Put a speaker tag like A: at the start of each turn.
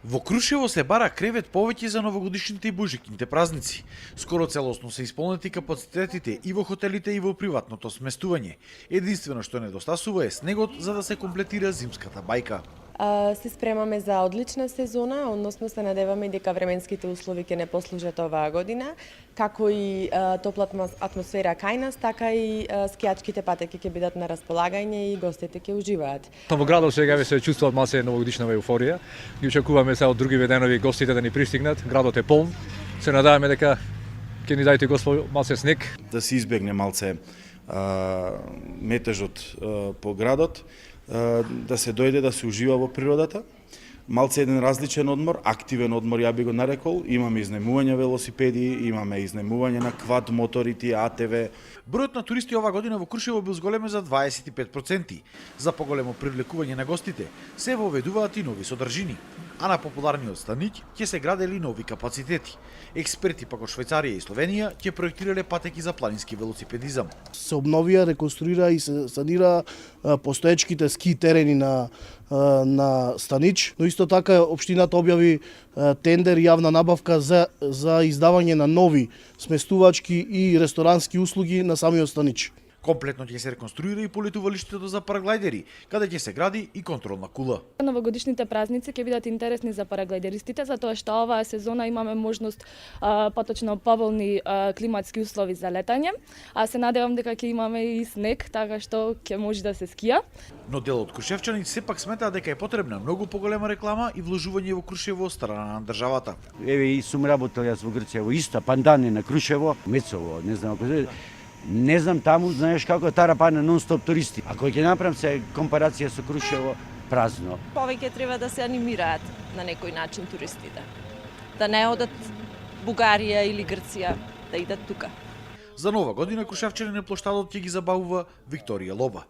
A: Во Крушево се бара кревет повеќе за новогодишните и божикните празници. Скоро целосно се исполнети капацитетите и во хотелите и во приватното сместување. Единствено што недостасува е снегот за да се комплетира зимската бајка.
B: Се спремаме за одлична сезона, односно се надеваме дека временските услови ќе не послужат оваа година, како и топла атмосфера кај нас, така и скијачките патеки ќе бидат на располагање и гостите ќе уживаат.
C: Во градот сега се чувствува малце новогодишна еуфорија. Ги очекуваме се од други денови гостите да ни пристигнат. Градот е полн. Се надеваме дека ќе ни дајте Господ малце снег.
D: Да се избегне малце метежот по градот, да се дојде да се ужива во природата. Малце еден различен одмор, активен одмор ја би го нарекол. Имаме изнемување велосипеди, имаме изнемување на квад моторите, АТВ.
A: Бројот на туристи оваа година во Крушево бил зголемен за 25%. За поголемо привлекување на гостите се воведуваат и нови содржини, а на популарниот Станиќ ќе се градели нови капацитети. Експерти пак од Швајцарија и Словенија ќе проектирале патеки за планински велосипедизам.
E: Се обновија, реконструира и се санира постоечките ски терени на Станиќ, но исто така општината објави тендер и јавна набавка за издавање на нови сместувачки и ресторански услуги на самиот Станиќ.
A: Комплетно ќе се реконструира и полетувалиштето за параглајдери, каде ќе се гради и контролна кула.
F: Новогодишните празници ќе бидат интересни за параглајдеристите, затоа што оваа сезона имаме можност поточно поволни климатски услови за летање, а се надевам дека ќе имаме и снег, така што ќе може да се скија.
A: Но дел од крушевчани сепак сметаат дека е потребна многу поголема реклама и вложување во Крушево од страна на државата.
G: Еве и сум работел јас во Грција во иста пандани на Крушево, Мецово, не знам ако не знам таму, знаеш како тара пана нон-стоп туристи. Ако ќе направам се компарација со Крушево, празно.
H: Повеќе треба да се анимираат на некој начин туристите. Да не одат Бугарија или Грција, да идат тука.
A: За нова година крушевчани на плоштадот ќе ги забавува Викторија Лоба.